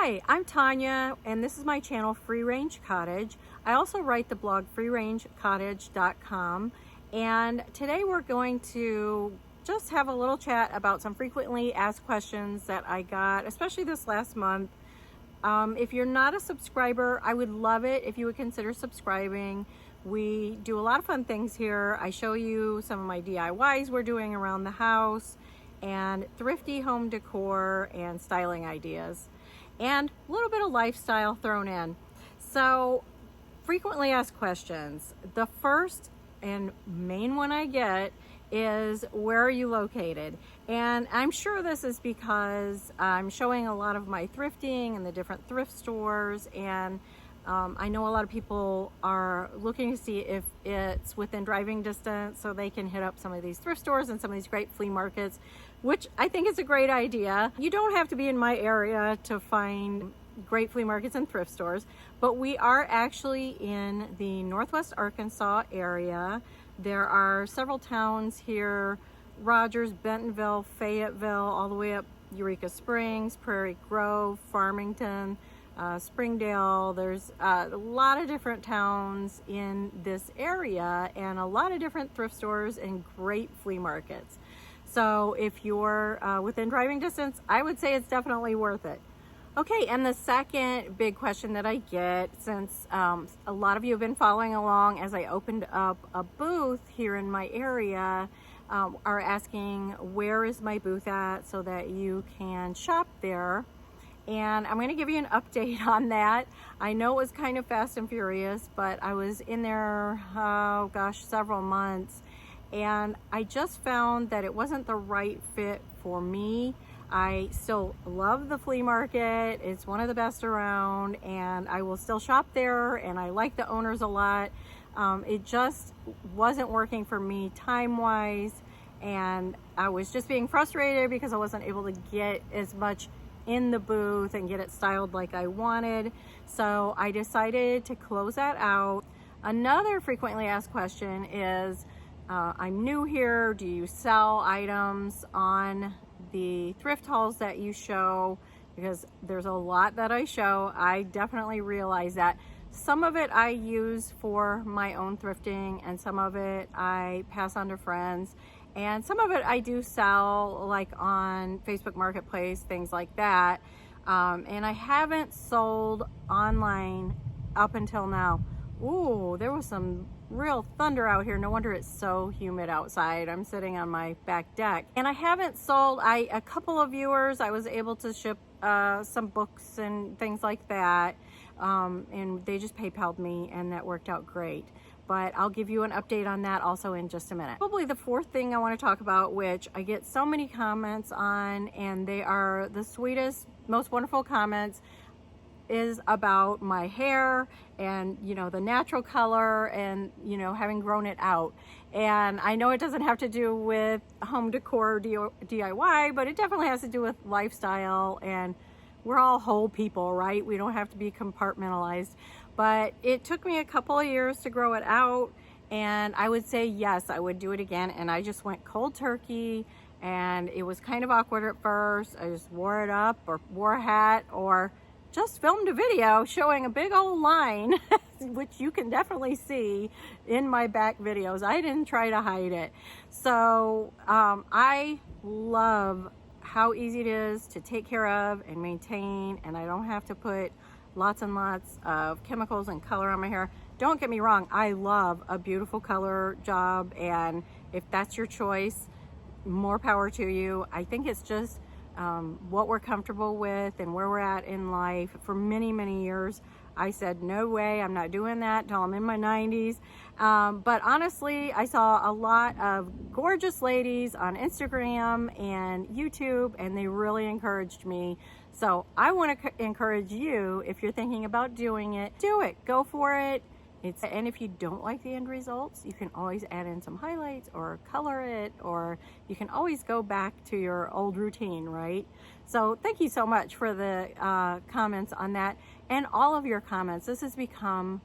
Hi, I'm Tanya, and this is my channel, Free Range Cottage. I also write the blog freerangecottage.com, and today we're going to just have a little chat about some frequently asked questions that I got, especially this last month. If you're not a subscriber, I would love it if you would consider subscribing. We do a lot of fun things here. I show you some of my DIYs we're doing around the house, and thrifty home decor and styling ideas, and a little bit of lifestyle thrown in. So, frequently asked questions. The first and main one I get is, where are you located? And I'm sure this is because I'm showing a lot of my thrifting and the different thrift stores, and I know a lot of people are looking to see if it's within driving distance so they can hit up some of these thrift stores and some of these great flea markets, which I think is a great idea. You don't have to be in my area to find great flea markets and thrift stores, but we are actually in the Northwest Arkansas area. There are several towns here: Rogers, Bentonville, Fayetteville, all the way up Eureka Springs, Prairie Grove, Farmington, Springdale. There's a lot of different towns in this area and a lot of different thrift stores and great flea markets. So if you're within driving distance, I would say it's definitely worth it. Okay, and the second big question that I get, since a lot of you have been following along as I opened up a booth here in my area, are asking, where is my booth at so that you can shop there? And I'm going to give you an update on that. I know it was kind of fast and furious, but I was in there, several months, and I just found that it wasn't the right fit for me. I still love the flea market. It's one of the best around, and I will still shop there, and I like the owners a lot. It just wasn't working for me time-wise, and I was just being frustrated because I wasn't able to get as much in the booth and get it styled like I wanted. So I decided to close that out. Another frequently asked question is, I'm new here. Do you sell items on the thrift hauls that you show? Because there's a lot that I show. I definitely realize that. Some of it I use for my own thrifting, and some of it I pass on to friends, and some of it I do sell, like on Facebook Marketplace, things like that. And I haven't sold online up until now. Ooh, there was some real thunder out here. No wonder it's so humid outside. I'm sitting on my back deck, and I haven't sold. A couple of viewers I was able to ship some books and things like that, and they just PayPal'd me, and that worked out great. But I'll give you an update on that also in just a minute. Probably the fourth thing I want to talk about, which I get so many comments on, and they are the sweetest, most wonderful comments, is about my hair and, the natural color and, having grown it out. And I know it doesn't have to do with home decor DIY, but it definitely has to do with lifestyle, and we're all whole people, right? We don't have to be compartmentalized. But it took me a couple of years to grow it out, and I would say yes, I would do it again. And I just went cold turkey, and it was kind of awkward at first. I just wore it up, or wore a hat, or just filmed a video showing a big old line, which you can definitely see in my back videos. I didn't try to hide it. So I love how easy it is to take care of and maintain, and I don't have to put lots and lots of chemicals and color on my hair. Don't get me wrong, I love a beautiful color job, and if that's your choice, more power to you. I think it's just what we're comfortable with and where we're at in life. For many, many years, I said, no way, I'm not doing that until I'm in my 90s. But honestly, I saw a lot of gorgeous ladies on Instagram and YouTube, and they really encouraged me. So I want to encourage you, if you're thinking about doing it, do it. Go for it. And if you don't like the end results, you can always add in some highlights or color it, or you can always go back to your old routine, right? So thank you so much for the comments on that, and all of your comments. This has become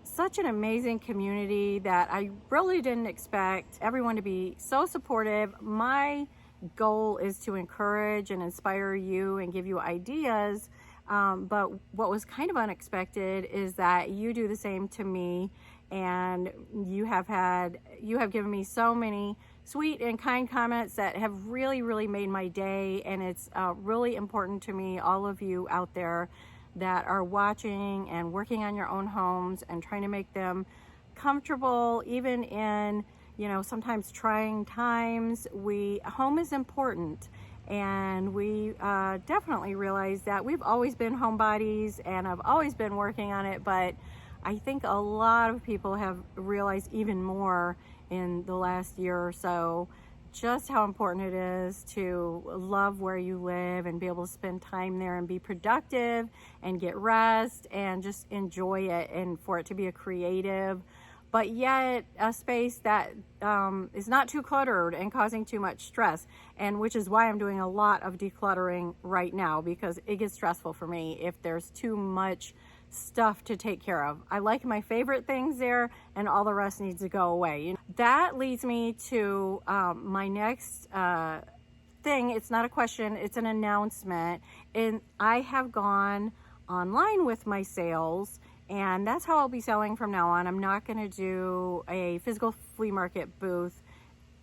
such an amazing community that I really didn't expect everyone to be so supportive. My goal is to encourage and inspire you and give you ideas But what was kind of unexpected is that you do the same to me, and you have given me so many sweet and kind comments that have really made my day. And it's really important to me, all of you out there that are watching and working on your own homes and trying to make them comfortable, even in, you know, sometimes trying times. Home is important, and we definitely realize that. We've always been homebodies, and I've always been working on it, but I think a lot of people have realized even more in the last year or so just how important it is to love where you live and be able to spend time there and be productive and get rest and just enjoy it, and for it to be a creative but yet a space that is not too cluttered and causing too much stress, and which is why I'm doing a lot of decluttering right now, because it gets stressful for me if there's too much stuff to take care of. I like my favorite things there, and all the rest needs to go away. You know, that leads me to my next thing. It's not a question, it's an announcement. And I have gone online with my sales, and that's how I'll be selling from now on. I'm not going to do a physical flea market booth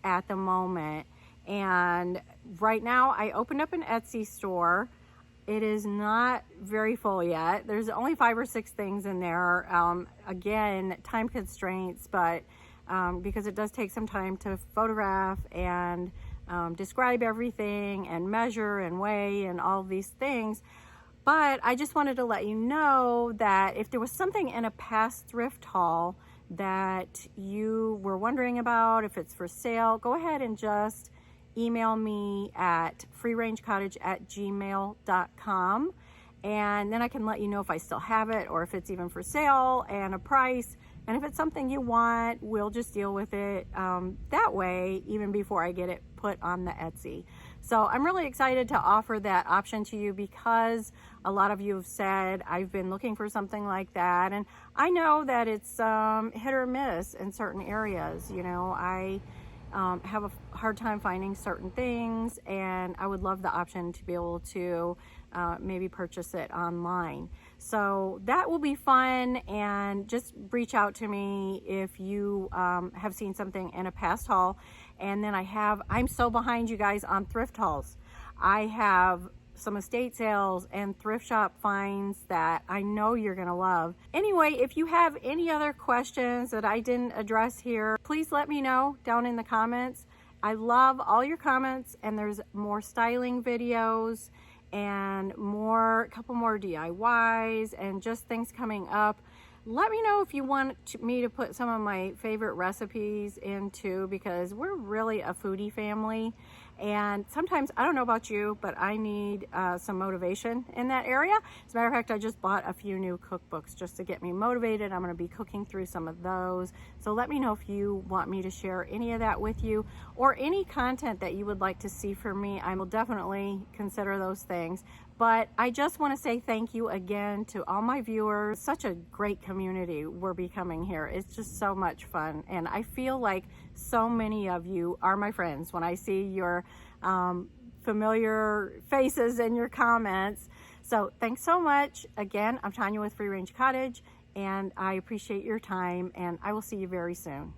at the moment. And right now I opened up an Etsy store. It is not very full yet. There's only 5 or 6 things in there. Again, time constraints, but because it does take some time to photograph and describe everything and measure and weigh and all these things. But I just wanted to let you know that if there was something in a past thrift haul that you were wondering about, if it's for sale, go ahead and just email me at freerangecottage@gmail.com, and then I can let you know if I still have it or if it's even for sale and a price. And if it's something you want, we'll just deal with it that way, even before I get it put on the Etsy. So I'm really excited to offer that option to you, because a lot of you have said, I've been looking for something like that. And I know that it's hit or miss in certain areas. You know, I have a hard time finding certain things, and I would love the option to be able to maybe purchase it online. So that will be fun, and just reach out to me if you have seen something in a past haul. And then I'm so behind you guys on thrift hauls. I have some estate sales and thrift shop finds that I know you're gonna love. Anyway, if you have any other questions that I didn't address here, please let me know down in the comments. I love all your comments, and there's more styling videos and a couple more DIYs and just things coming up. Let me know if you want me to put some of my favorite recipes into, because we're really a foodie family. And sometimes, I don't know about you, but I need some motivation in that area. As a matter of fact, I just bought a few new cookbooks just to get me motivated. I'm going to be cooking through some of those. So let me know if you want me to share any of that with you, or any content that you would like to see from me. I will definitely consider those things. But I just want to say thank you again to all my viewers. Such a great community we're becoming here. It's just so much fun. And I feel like so many of you are my friends when I see your familiar faces in your comments. So thanks so much. Again, I'm Tanya with Free Range Cottage, and I appreciate your time, and I will see you very soon.